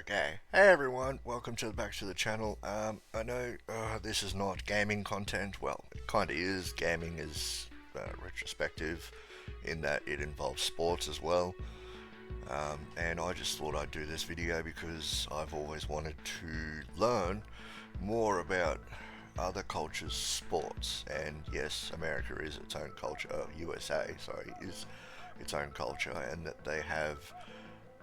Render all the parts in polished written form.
Okay, hey everyone, welcome back to the channel. I know this is not gaming content. Well, it kind of is. Gaming is retrospective in that it involves sports as well. And I just thought I'd do this video because I've always wanted to learn more about other cultures' sports. And yes, America is its own culture. USA, sorry, is its own culture, and that they have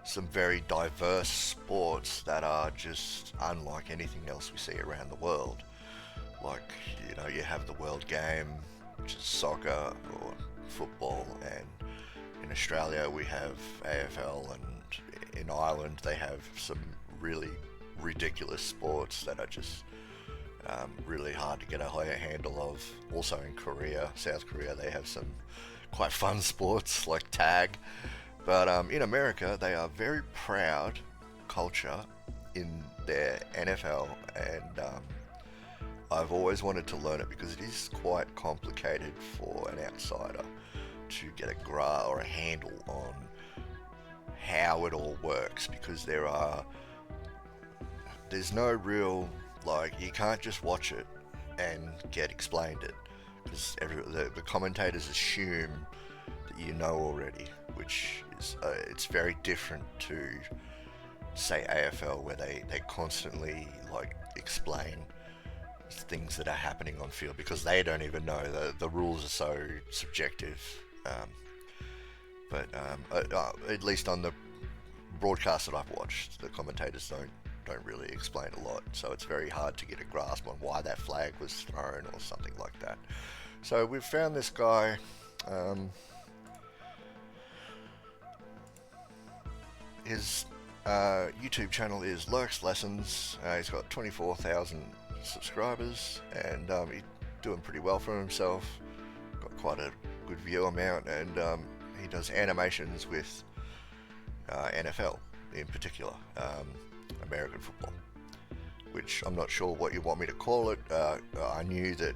some very diverse sports that are just unlike anything else we see around the world. Like, you have the world game, which is soccer or football, and in Australia we have AFL, and in Ireland they have some really ridiculous sports that are just really hard to get a higher handle of. Also in Korea, South Korea, they have some quite fun sports like tag. But in America, they are very proud culture in their NFL, and I've always wanted to learn it because it is quite complicated for an outsider to get a grasp or a handle on how it all works, because there's no real, like, you can't just watch it and get explained it, because the commentators assume that you know already, which is it's very different to, say, AFL, where they constantly like explain things that are happening on field, because they don't even know. The rules are so subjective. But at least on the broadcast that I've watched, the commentators don't really explain a lot, so it's very hard to get a grasp on why that flag was thrown or something like that. So we've found this guy. His YouTube channel is Lurks Lessons. He's got 24,000 subscribers, and he's doing pretty well for himself. Got quite a good view amount, and he does animations with NFL in particular, American football, which I'm not sure what you want me to call it. I knew that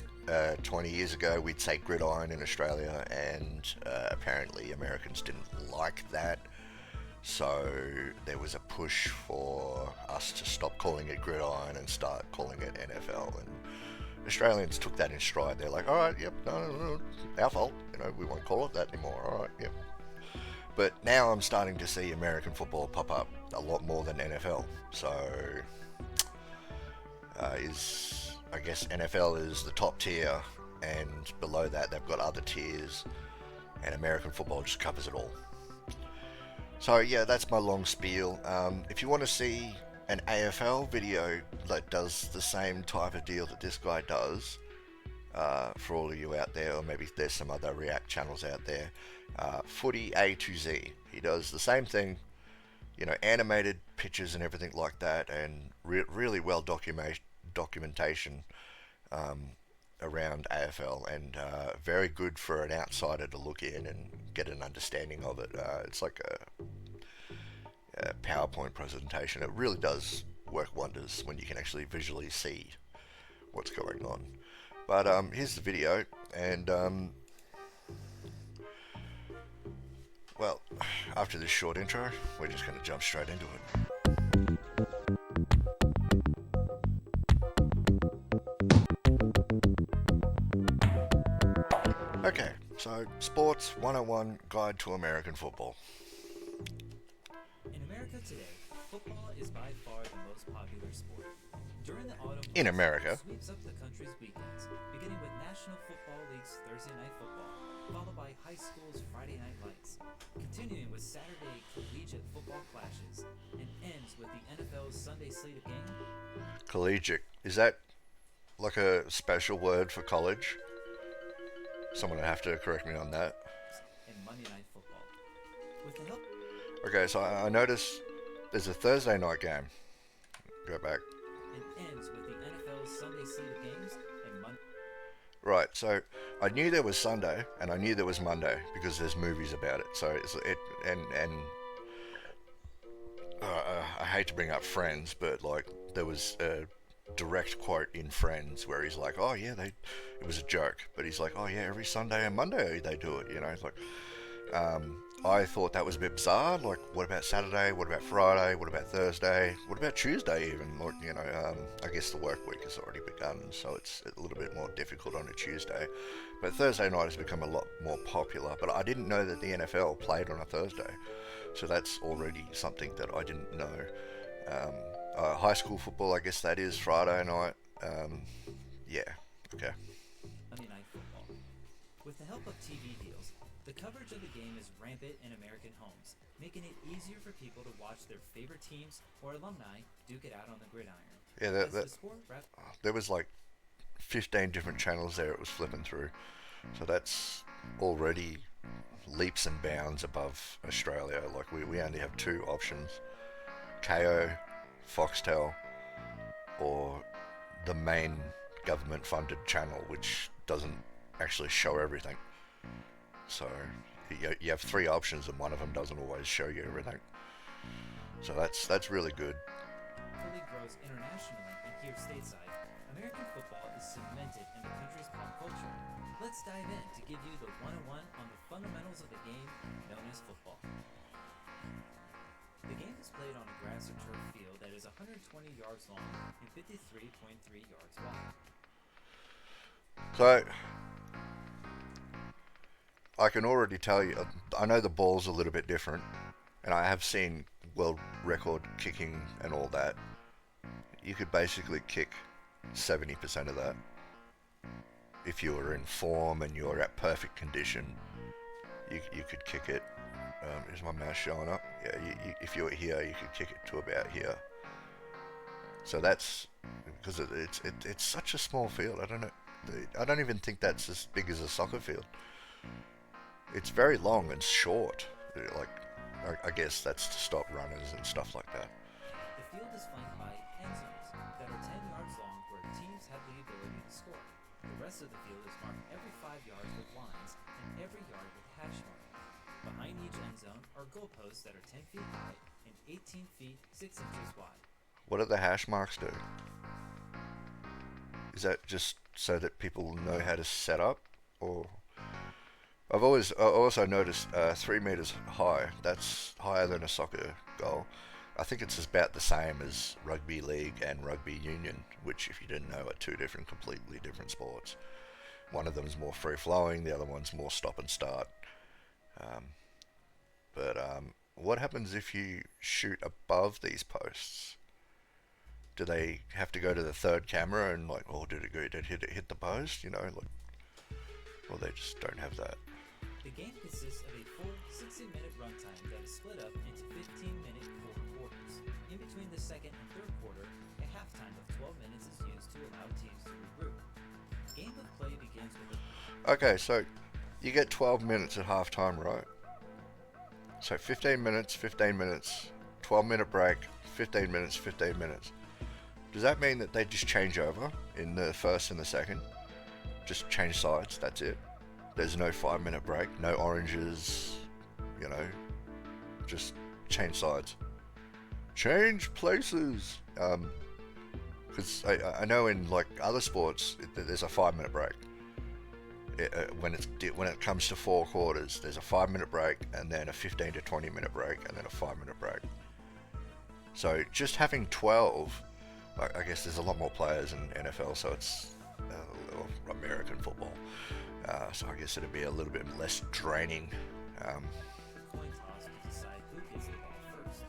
20 years ago we'd say gridiron in Australia, and apparently Americans didn't like that. So there was a push for us to stop calling it gridiron and start calling it NFL, and Australians took that in stride. They're like, alright, yep, no, our fault, we won't call it that anymore, alright, yep. But now I'm starting to see American football pop up a lot more than NFL, so I guess NFL is the top tier, and below that they've got other tiers, and American football just covers it all. So yeah, that's my long spiel. If you want to see an AFL video that does the same type of deal that this guy does, for all of you out there, or maybe there's some other React channels out there, Footy A to Z. He does the same thing, animated pictures and everything like that, and really well documentation around AFL, and very good for an outsider to look in and get an understanding of it. It's like a PowerPoint presentation. It really does work wonders when you can actually visually see what's going on. But here's the video, and well, after this short intro, we're just going to jump straight into it. Okay, so Sports 101 Guide to American Football. In America today, football is by far the most popular sport. During the autumn, In America. sweeps up the country's weekends, beginning with National Football League's Thursday Night Football, followed by high school's Friday Night Lights, continuing with Saturday collegiate football clashes, and ends with the NFL's Sunday slate of games. Collegiate. Is that like a special word for college? Someone would have to correct me on that. And Monday Night Football. With the help Okay, so I noticed there's a Thursday night game. Go back. and ends with the NFL's Sunday slate of games and Monday. Right, so I knew there was Sunday and I knew there was Monday because there's movies about it. So I hate to bring up Friends, but like there was a direct quote in Friends where he's like, "Oh yeah, it was a joke," but he's like, "Oh yeah, every Sunday and Monday they do it," It's like, I thought that was a bit bizarre. Like, what about Saturday? What about Friday? What about Thursday? What about Tuesday even? Like, I guess the work week has already begun, so it's a little bit more difficult on a Tuesday. But Thursday night has become a lot more popular. But I didn't know that the NFL played on a Thursday, so that's already something that I didn't know. Um, High school football, I guess that is Friday night. Yeah, okay. Monday Night Football. With the help of TV deals, the coverage of the game is rampant in American homes, making it easier for people to watch their favorite teams or alumni duke it out on the gridiron. Yeah, As the sport there was like 15 different channels there it was flipping through. So that's already leaps and bounds above Australia. Like we only have two options: KO, Foxtel, or the main government-funded channel, which doesn't actually show everything. So you have three options, and one of them doesn't always show you everything. So that's really good. The league grows internationally, and here stateside, American football is cemented in the country's pop culture. Let's dive in to give you the 101 on the fundamentals of the game known as football. The game is played on a grass or turf field that is 120 yards long and 53.3 yards wide. So I can already tell you, I know the ball's a little bit different, and I have seen world record kicking and all that. You could basically kick 70% of that if you were in form and you were at perfect condition. You could kick it. Is my mouse showing up? Yeah. If you were here, you could kick it to about here. So that's because it's such a small field. I don't even think that's as big as a soccer field. It's very long and short. Like, I guess that's to stop runners and stuff like that. The field is flanked by end zones that are 10 yards long where teams have the ability to score. The rest of the field is marked every 5 yards with lines and every yard with hash marking. Behind each end zone are goalposts that are 10 feet high and 18 feet 6 inches wide. What do the hash marks do? Is that just so that people know how to set up? Or I've also noticed 3 meters high. That's higher than a soccer goal. I think it's about the same as rugby league and rugby union, which, if you didn't know, are two completely different sports. One of them is more free flowing, the other one's more stop and start. But what happens if you shoot above these posts? Do they have to go to the third camera and like, oh, did it hit the post? Or they just don't have that. The game consists of a full 60-minute runtime that is split up into 15-minute quarters. In between the second and third quarter, a halftime of 12 minutes is used to allow teams to regroup. Game of play begins with Okay, so you get 12 minutes at halftime, right? So 15 minutes, 12-minute break, 15 minutes, 15 minutes. Does that mean that they just change over in the first and the second? Just change sides, that's it? There's no 5-minute break, no oranges, just change sides. Change places. Because I know in like other sports, there's a 5-minute break. When it comes to 4 quarters, there's a 5-minute break, and then a 15 to 20-minute break, and then a 5-minute break. So just having 12, I guess there's a lot more players in NFL, so it's American football. So I guess it'd be a little bit less draining. coin toss to decide who gets the ball first.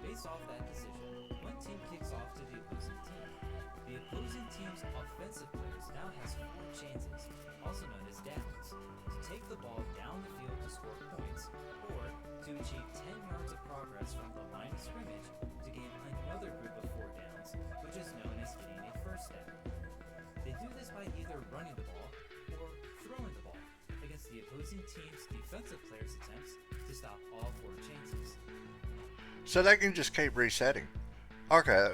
Based off that decision, one team kicks off to the opposing team. The opposing team's offensive players now has 4 chances, also known as downs, to take the ball down the field to score points, or to achieve 10 yards of progress from the line of scrimmage to gain another group of 4 downs, which is known as getting a first down. They do this by either running the ball or throwing the ball against the opposing team's defensive players' attempts to stop all 4 chances. So they can just keep resetting. Okay,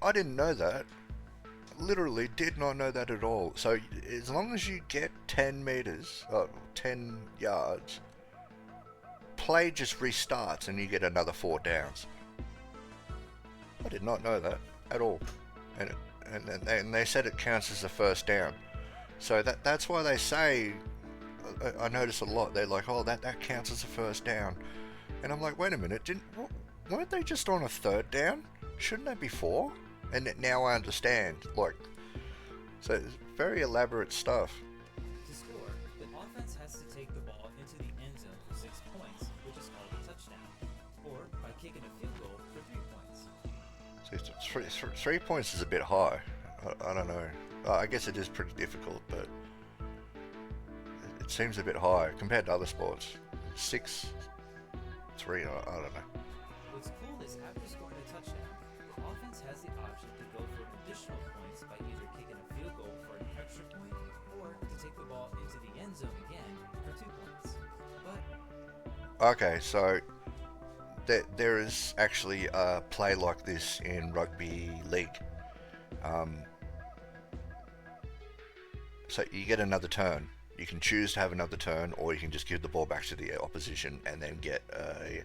I didn't know that. Literally did not know that at all. So as long as you get 10 meters, 10 yards, play just restarts and you get another 4 downs. I did not know that at all. And they said it counts as a first down. So that's why they say I notice a lot. They're like, oh, that counts as a first down, and I'm like, wait a minute, weren't they just on a third down? Shouldn't they be 4? And now I understand. Like, so it's very elaborate stuff. To score, the offense has to take the ball into the end zone for 6 points, which is called a touchdown, or by kicking a field goal for 3 points. So 3 points is a bit high. I don't know. I guess it is pretty difficult, but it seems a bit high compared to other sports. 6, 3, I don't know. What's cool is after scoring a touchdown, the offense has the option to go for additional points by either kicking a field goal for an extra point or to take the ball into the end zone again for 2 points. But Okay, so there is actually a play like this in rugby league. So you get another turn. You can choose to have another turn, or you can just give the ball back to the opposition and then get a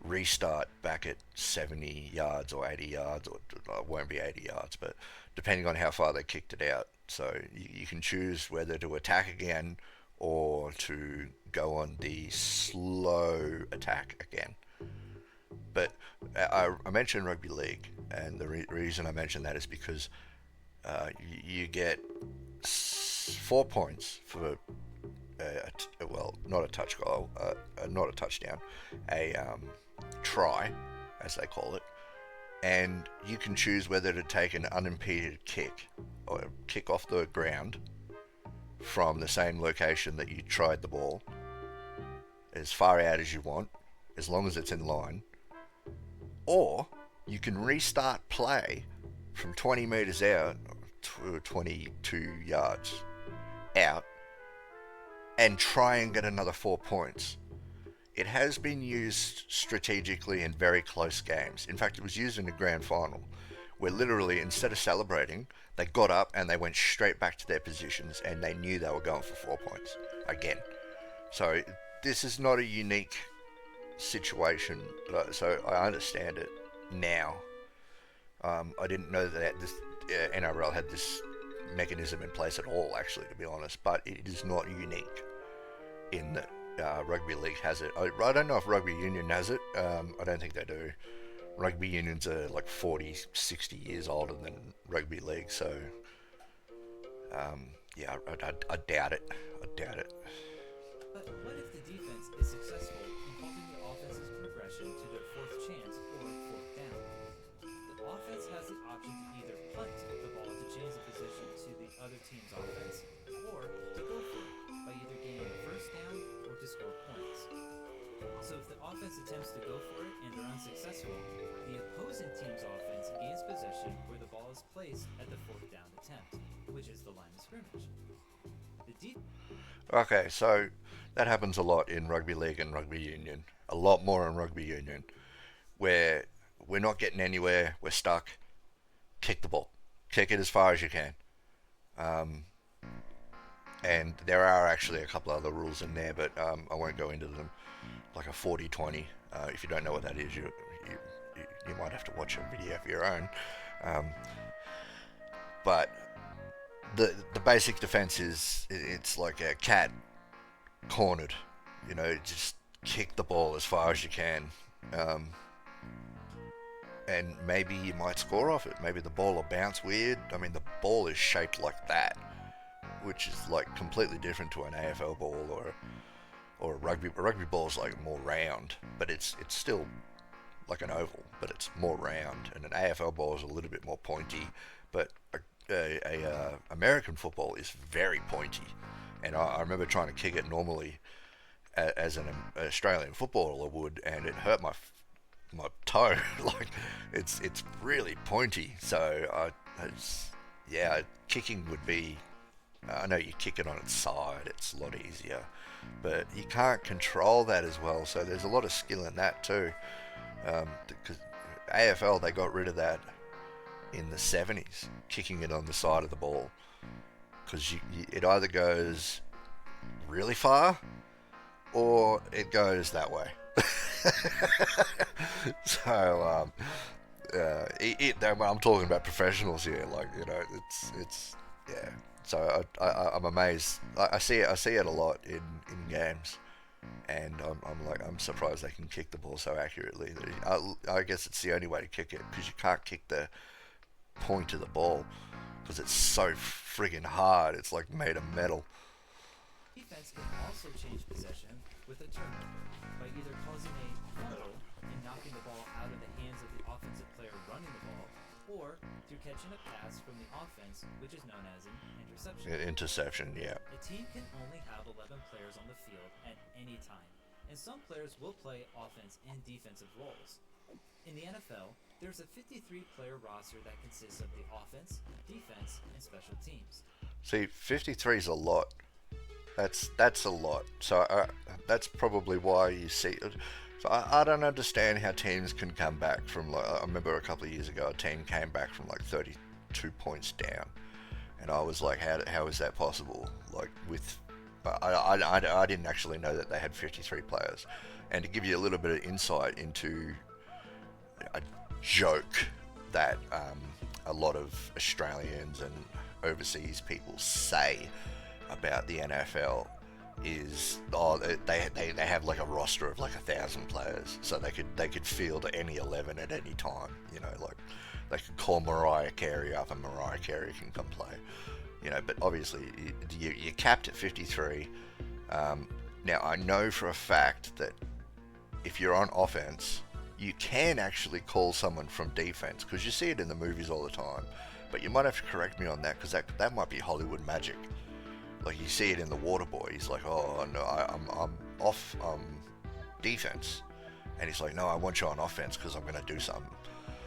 restart back at 70 yards or 80 yards, or it won't be 80 yards, but depending on how far they kicked it out. So you can choose whether to attack again or to go on the slow attack again. But I mentioned rugby league, and the reason I mentioned that is because you get 4 points for well, not a touch goal, not a touchdown, a try, as they call it, and you can choose whether to take an unimpeded kick or kick off the ground from the same location that you tried the ball, as far out as you want, as long as it's in line, or you can restart play from 20 meters out to 22 yards out and try and get another 4 points. It has been used strategically in very close games. In fact, it was used in the grand final, where literally, instead of celebrating, they got up and they went straight back to their positions, and they knew they were going for 4 points again. So this is not a unique situation, so I understand it now. I didn't know that this NRL had this mechanism in place at all, actually, to be honest, but it is not unique in that rugby league has it. I don't know if rugby union has it. I don't think they do. Rugby unions are like 40, 60 years older than rugby league, so yeah, I doubt it. I doubt it. But what if the defense is successful in halting the offense's progression to their 4th chance or 4th down? The offense has the option to either punt the ball to change the position to the other team's offense, or to go for it by either gaining a first down or to score points. So if the offense attempts to go for it and they're unsuccessful, the opposing team's offense gains possession where the ball is placed at the 4th down attempt, which is the line of scrimmage. Okay, so that happens a lot in rugby league and rugby union. A lot more in rugby union, where we're not getting anywhere, we're stuck. Kick the ball. Kick it as far as you can. And there are actually a couple other rules in there, but I won't go into them. Like a 40-20. If you don't know what that is, you might have to watch a video of your own. But the basic defense is, it's like a cat cornered. You know, just kick the ball as far as you can. And maybe you might score off it. Maybe the ball will bounce weird. I mean, the ball is shaped like that, which is like completely different to an AFL ball or a rugby. A rugby ball is like more round, but it's still like an oval, but it's more round. And an AFL ball is a little bit more pointy, but a American football is very pointy. And I remember trying to kick it normally as an Australian footballer would, and it hurt my toe. Like it's really pointy. So kicking would be, I know you kick it on its side, it's a lot easier, but you can't control that as well, so there's a lot of skill in that too. Because AFL, they got rid of that in the 70s, kicking it on the side of the ball, because it either goes really far or it goes that way. So I'm talking about professionals here, like, you know, it's yeah. So I'm amazed. I see it a lot in games, and I'm surprised they can kick the ball so accurately. I guess it's the only way to kick it, because you can't kick the point of the ball because it's so friggin' hard. It's like made of metal. Defense can also change possession with a turnover by either causing a fumble and knocking the ball out of the hands of the offensive player running the ball, or through catching a pass from the offense, which is known as an interception. Interception, yeah. A team can only have 11 players on the field at any time, and some players will play offense and defensive roles. In the NFL, there's a 53-player roster that consists of the offense, defense, and special teams. See, 53 is a lot. That's a lot. So that's probably why you see. So I don't understand how teams can come back from, like, I remember a couple of years ago a team came back from like 32 points down, and I was like, how is that possible? Like, with I didn't actually know that they had 53 players. And to give you a little bit of insight into a joke that a lot of Australians and overseas people say about the NFL is, they have like a roster of like 1,000 players, so they could field any 11 at any time. You know, like they could call Mariah Carey up and Mariah Carey can come play. You know, but obviously you're capped at 53. Now I know for a fact that if you're on offense, you can actually call someone from defense, because you see it in the movies all the time. But you might have to correct me on that, because that might be Hollywood magic. Like, you see it in The Waterboy. He's like, oh no, I'm off defense, and he's like, no, I want you on offense because I'm going to do something.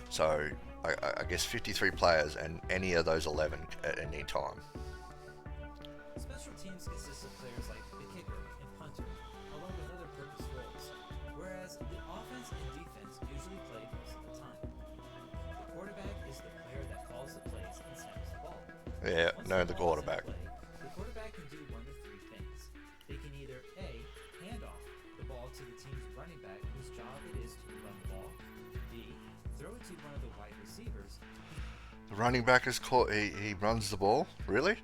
So I guess 53 players and any of those 11 at any time. Special teams consist of players like the kicker and punter, along with other purpose roles, whereas the offense and defense usually play most of the time. The quarterback is the player that calls the plays and snaps the ball. Yeah, Once no, the the ball is in quarterback. play, the quarterback can do one of three things. They can either A, hand off the ball to the team's running back, whose job it is to run the ball. B, throw it to one of the wide receivers. The running back is called. He runs the ball. Really?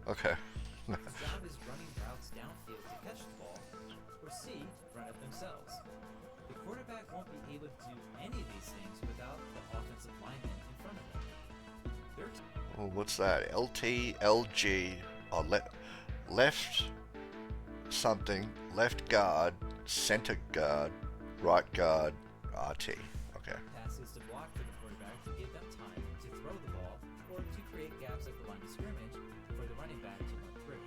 Okay. Whose job is running routes downfield to catch the ball. Or C, run it themselves. The quarterback won't be able to do any of these things without the offensive lineman in front of them. Oh, what's that? LT, LG, left something, left guard, center guard, right guard, RT. Okay. Pass is to block for the quarterback to give them time to throw the ball, or to create gaps at the line of scrimmage for the running back to run through.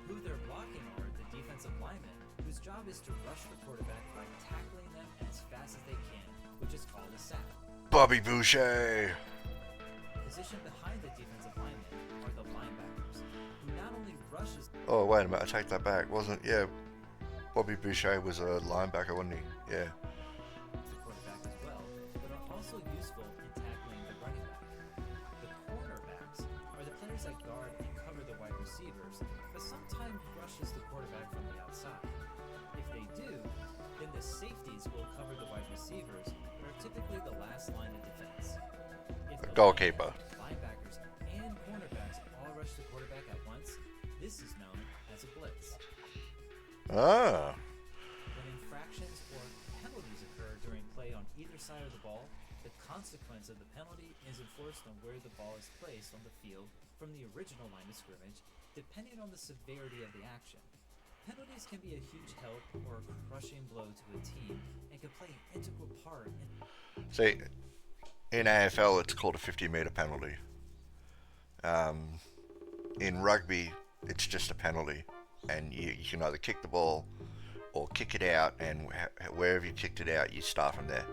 Who they're blocking are the defensive linemen, whose job is to rush the quarterback by tackling them as fast as they can, which is called a sack. Bobby Boucher. Positioned behind the defensive linemen are the linebackers, who not only rushes Oh, wait a minute. I take that back. Wasn't, yeah. Bobby Boucher was a linebacker, wasn't he? Yeah. the quarterback as well, but are also useful in tackling the running back. The cornerbacks are the players that guard and cover the wide receivers, but sometimes rushes the quarterback from the outside. If they do, then the safeties will cover the wide receivers, but are typically the last line of defense. If the Goalkeeper. linebackers and cornerbacks all rush the quarterback at once, this is known as a blitz. Ah. When infractions or penalties occur during play on either side of the ball, the consequence of the penalty is enforced on where the ball is placed on the field from the original line of scrimmage, depending on the severity of the action. Penalties can be a huge help or a crushing blow to a team and can play an integral part in See, in AFL, it's called a 50-meter penalty. In rugby, it's just a penalty, and you can either kick the ball or kick it out, and wherever you kicked it out, you start from there.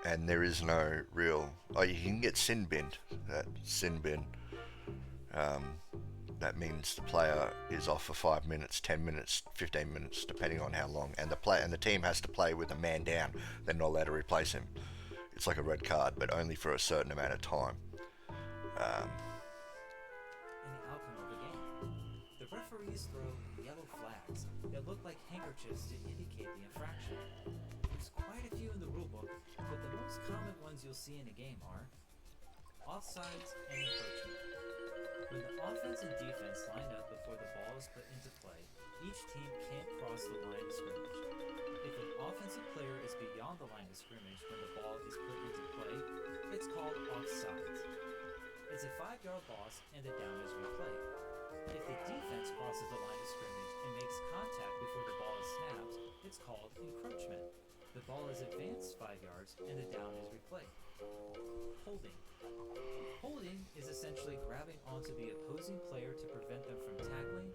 And there is no real. Oh, you can get sin binned. That sin bin. That means the player is off for 5 minutes, 10 minutes, 15 minutes, depending on how long. And the team has to play with a man down. They're not allowed to replace him. It's like a red card, but only for a certain amount of time. in the outcome of the game. The referees throw yellow flags that look like handkerchiefs to indicate the infraction. There's quite a few in the rulebook, but the most common ones you'll see in a game are offsides, and encroachment. When the offense and defense line up before the ball is put into play, each team can't cross the line of scrimmage. If an offensive player is beyond the line of scrimmage when the ball is put into play, it's called offsides. It's a 5-yard loss and the down is replayed. If the defense crosses the line of scrimmage and makes contact before the ball is snapped, it's called encroachment. The ball is advanced 5 yards and the down is replayed. Holding. Holding is essentially grabbing onto the opposing player to prevent them from tackling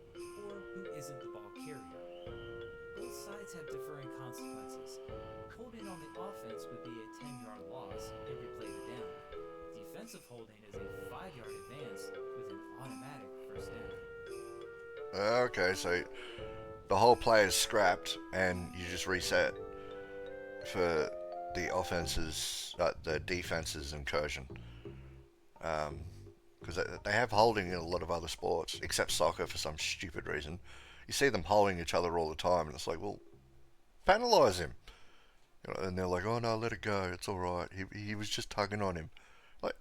or who isn't the ball carrier. Both sides have differing consequences. Holding on the offense would be a 10-yard loss and replay the down. Defensive holding is a 5-yard advance with an automatic first down. Okay, so the whole play is scrapped and you just reset for the offense's, the defense's incursion. Because they have holding in a lot of other sports, except soccer for some stupid reason. You see them holding each other all the time, and it's like, well, penalise him. You know, and they're like, oh no, let it go, it's all right. He was just tugging on him. Like,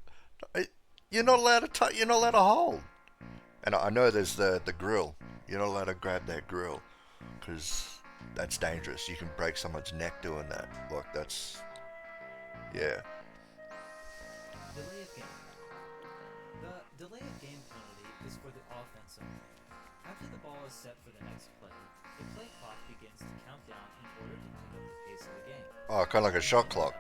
you're not allowed to you're not allowed to hold. And I know there's the grill. You're not allowed to grab that grill because that's dangerous. You can break someone's neck doing that. Like, that's, yeah. Delay of game. The delay of game penalty is for the offense only. After the ball is set for the next play, the play clock begins to count down in order to pick up the pace of the game. Oh, kind of like a shot clock.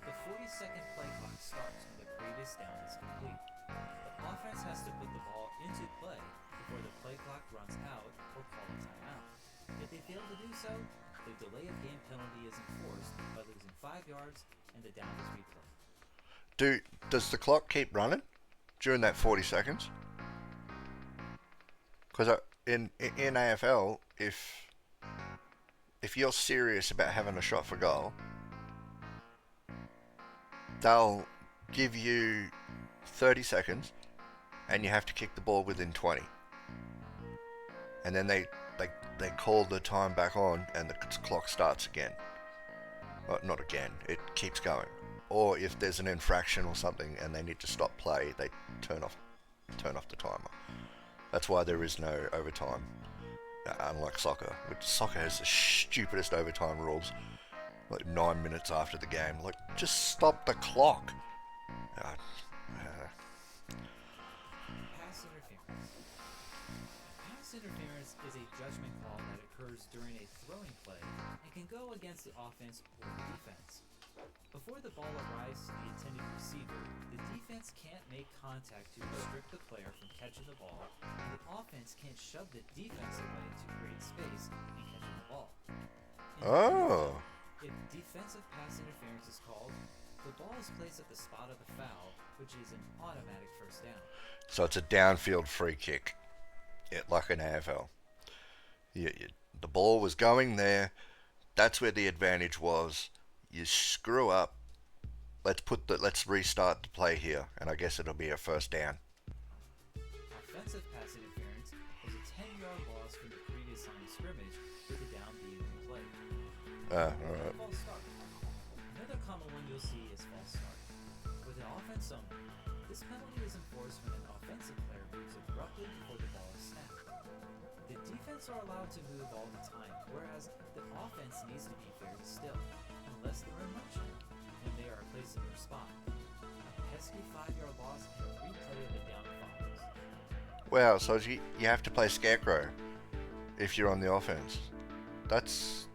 The 40-second play clock starts when the previous down is complete. The offense has to put the ball into play before the play clock runs out or call a timeout. If they fail to do so, the delay of game penalty is enforced by losing 5 yards and the down is replayed. Does the clock keep running during that 40 seconds? Because in AFL, if you're serious about having a shot for goal, they'll give you 30 seconds and you have to kick the ball within 20. And then they call the time back on and the clock starts again. Well, not again, it keeps going. Or if there's an infraction or something and they need to stop play, they turn off the timer. That's why there is no overtime, unlike soccer. Which soccer has the stupidest overtime rules. Like 9 minutes after the game, like, just stop the clock. Pass interference. Pass interference is a judgment call that occurs during a throwing play and can go against the offense or the defense. Before the ball arrives to the intended receiver, the defense can't make contact to restrict the player from catching the ball, and the offense can't shove the defense away to create space and catching the ball. If defensive pass interference is called, the ball is placed at the spot of the foul, which is an automatic first down. So it's a downfield free kick, like in AFL. The ball was going there. That's where the advantage was. You screw up. Let's restart the play here, and I guess it'll be a first down. Offensive pass interference is a 10-yard loss from the previous line of scrimmage with the down being replayed. Alright. False start. Another common one you'll see is false start. With an offense only, this penalty is enforced when an offensive player moves abruptly before the ball is snapped. The defense are allowed to move all the time, whereas the offense needs to be very still, unless they're in motion, when they are placed in their spot. A pesky 5-yard loss and a replay of the down follows. Wow, so you have to play scarecrow if you're on the offense. That's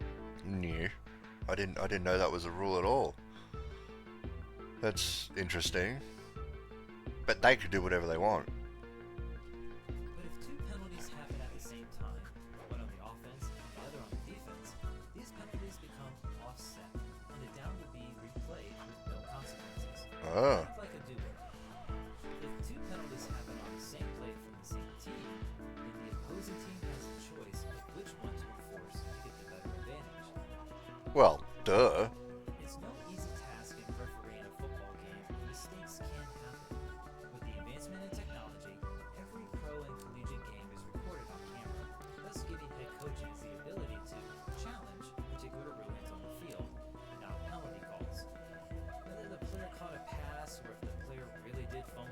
new. I didn't know that was a rule at all. That's interesting. But they could do whatever they want. But if two penalties happen at the same time, one on the offense and the other on the defense, these penalties become offset, and the down will be replayed with no consequences. Oh. Kind of like a do-over. If two penalties happen on the same play from the same team, then the opposing team has a choice of which one to enforce to get the better advantage. Well, duh. It's no easy task in refereeing a football game. Mistakes can happen. With the advancement in technology, every pro and collegiate game is recorded on camera, thus giving head coaches the ability to challenge particular rulings on the field without penalty calls. Whether the player caught a pass or if the player really did fumble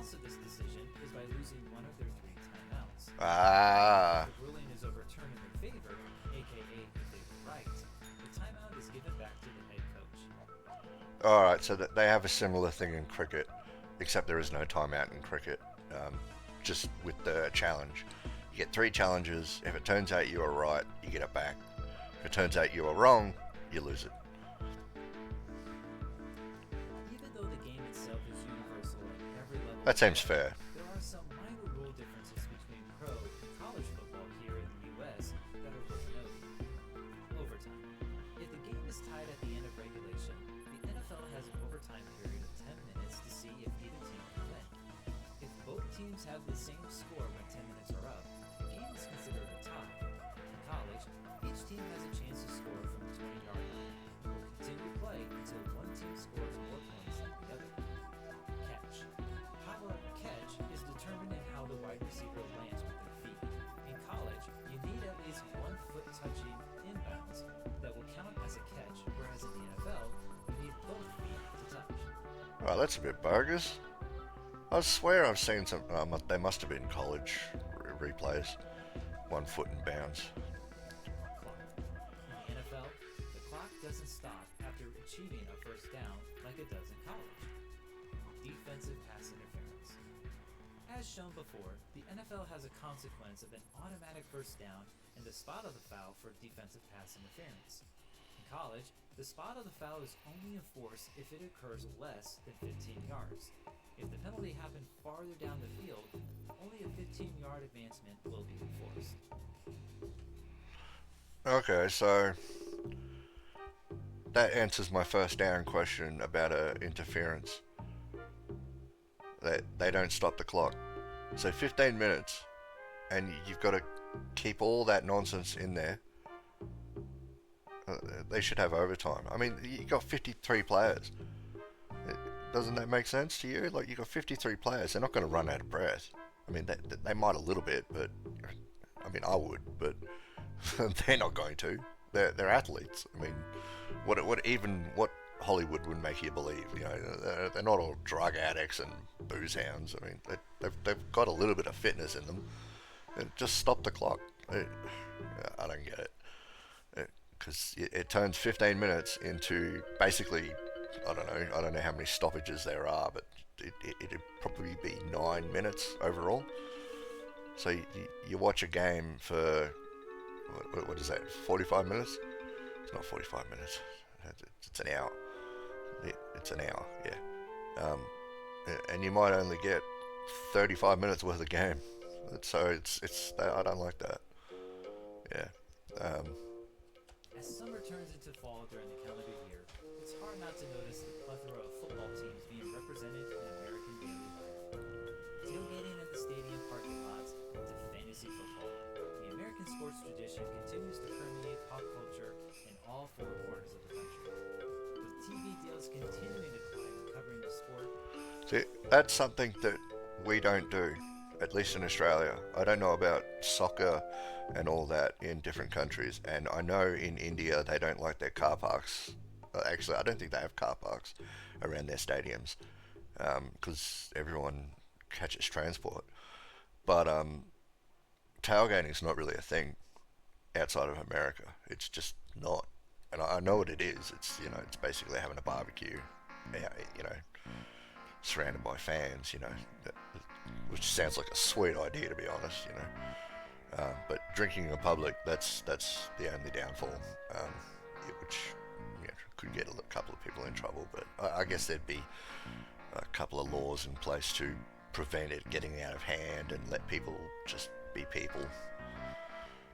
loss of this decision is by losing one of their 3 timeouts. Ah. If the ruling is overturned in their favor, aka if they were right, the timeout is given back to the head coach. Alright, so they have a similar thing in cricket, except there is no timeout in cricket. Just with the challenge. You get 3 challenges. If it turns out you are right, you get it back. If it turns out you are wrong, you lose it. Even though the game itself is universal at every level, That seems fair. there are some minor rule differences between pro and college football here in the U.S. that are worth noting. Overtime. If the game is tied at the end of regulation, the NFL has an overtime period of 10 minutes to see if either team can win. If both teams have the same score when 10 minutes are up, the game is considered a tie. In college, each team has a chance to score from the 20-yard line. Will continue play until one team scores more points than the other. Catch. How a catch is determined in how the wide receiver lands with their feet. In college, you need at least 1 foot touching inbounds that will count as a catch, whereas in the NFL, you need both feet to touch. Well, that's a bit bogus. I swear I've seen some. They must have been college replays. 1 foot in bounds. Clock. In the NFL, the clock doesn't stop after achieving a first down like it does in college. Defensive pass interference. As shown before, the NFL has a consequence of an automatic first down in the spot of the foul for defensive pass interference. In college, the spot of the foul is only enforced if it occurs less than 15 yards. If the penalty happened farther down the field, only a 15-yard advancement will be enforced. Okay, so that answers my first down question about interference. They don't stop the clock. So 15 minutes, and you've got to keep all that nonsense in there. They should have overtime. I mean, you got 53 players. Doesn't that make sense to you? Like, you got 53 players. They're not going to run out of breath. I mean, they might a little bit, but I mean, I would, but they're not going to. They're athletes. I mean, what Hollywood would make you believe? You know, they're not all drug addicts and booze hounds. I mean, they've got a little bit of fitness in them. Just stop the clock. I don't get it. Because it turns 15 minutes into basically, I don't know how many stoppages there are, but it'd probably be 9 minutes overall. So you watch a game for, what is that, 45 minutes? It's not 45 minutes, it's an hour. It's an hour, yeah. And you might only get 35 minutes worth of game. So it's I don't like that. Yeah. As summer turns into fall during the calendar year, it's hard not to notice the plethora of football teams being represented in American daily life. Tailgating in the stadium parking lots to fantasy football, the American sports tradition continues to permeate pop culture in all 4 corners of the country. With TV deals continuing to climb and covering the sport, See, that's something that we don't do, at least in Australia. I don't know about soccer and all that in different countries, and I know in India they don't like their car parks. Actually, I don't think they have car parks around their stadiums because everyone catches transport. But tailgating is not really a thing outside of America. It's just not. And I know what it is. It's it's basically having a barbecue, surrounded by fans, which sounds like a sweet idea, to be honest, but drinking in public, that's the only downfall, which could get a couple of people in trouble, but I guess there'd be a couple of laws in place to prevent it getting out of hand and let people just be people.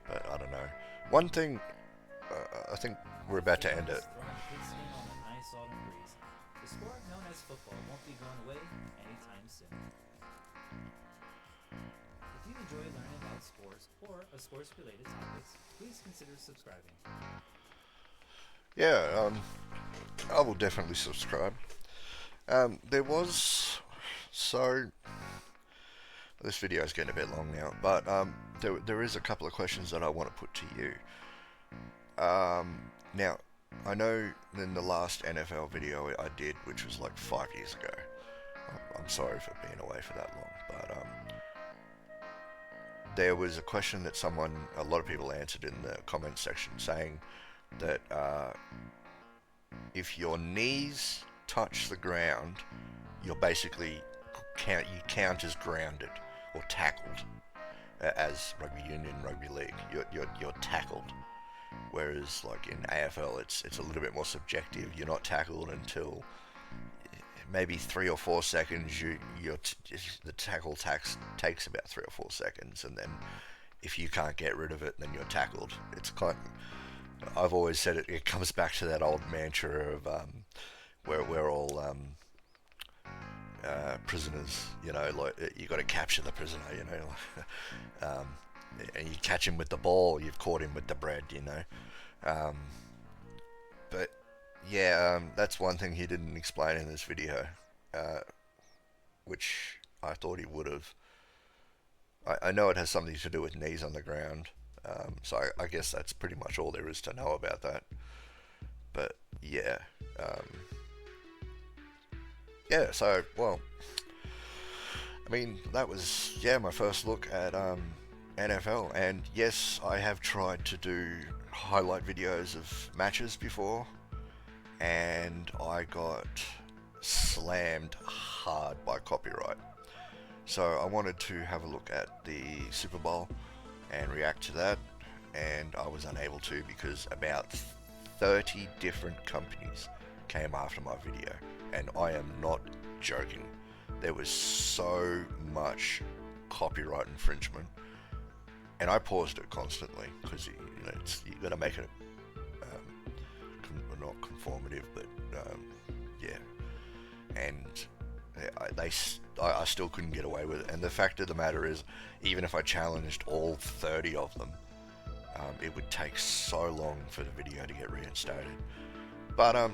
But I don't know. One thing, I think we're about to end it. throwing a pigskin on a nice autumn breeze. The sport known as football won't be going away anytime soon. If you enjoy learning about sports or sports-related topics, please consider subscribing. Yeah, I will definitely subscribe. This video is getting a bit long now, but there is a couple of questions that I want to put to you. Now, I know in the last NFL video I did, which was like 5 years ago, I'm sorry for being away for that long, but there was a question that a lot of people answered in the comments section, saying that if your knees touch the ground, you count as grounded or tackled, as rugby union, rugby league. You're tackled. Whereas like in AFL, it's a little bit more subjective. You're not tackled until maybe 3 or 4 seconds. The tackle takes about 3 or 4 seconds, and then if you can't get rid of it, then you're tackled. I've always said it comes back to that old mantra of we're all prisoners, like you got to capture the prisoner, and you catch him with the ball, you've caught him with the bread, but yeah, that's one thing he didn't explain in this video, which I thought he would have. I know it has something to do with knees on the ground, so I guess that's pretty much all there is to know about that. But yeah, so, well, I mean, that was, my first look at NFL, and yes, I have tried to do highlight videos of matches before, and I got slammed hard by copyright. So I wanted to have a look at the Super Bowl and react to that, and I was unable to because about 30 different companies came after my video, and I am not joking. There was so much copyright infringement, and I paused it constantly because you got to make it not conformative, but and I still couldn't get away with it. And the fact of the matter is, even if I challenged all 30 of them, it would take so long for the video to get reinstated. But I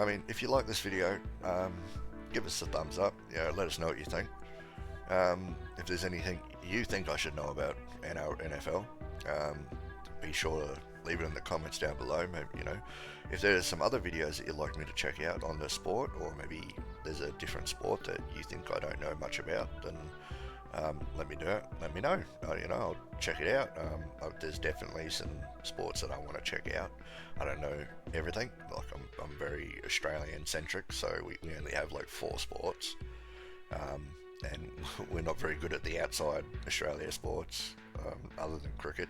mean, if you like this video, give us a thumbs up. Let us know what you think. If there's anything you think I should know about NFL, be sure to leave it in the comments down below. Maybe, if there's some other videos that you'd like me to check out on the sport, or maybe there's a different sport that you think I don't know much about, then let me know. I'll check it out. There's definitely some sports that I want to check out. I don't know everything. Like I'm very Australian centric, so we only have like 4 sports, and we're not very good at the outside Australia sports, other than cricket.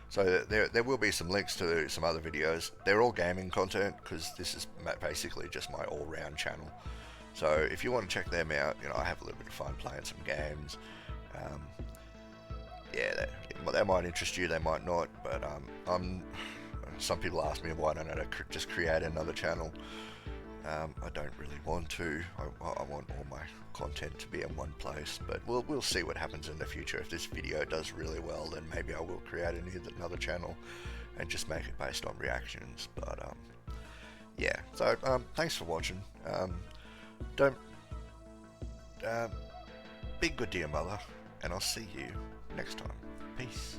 So there will be some links to some other videos. They're all gaming content because this is basically just my all-round channel. So if you want to check them out, I have a little bit of fun playing some games. That might interest you, they might not, but some people ask me why don't I just create another channel. I don't really want to. I want all my content to be in one place, but we'll see what happens in the future. If this video does really well, then maybe I will create another channel and just make it based on reactions. But so thanks for watching. Be good to your mother, and I'll see you next time. Peace.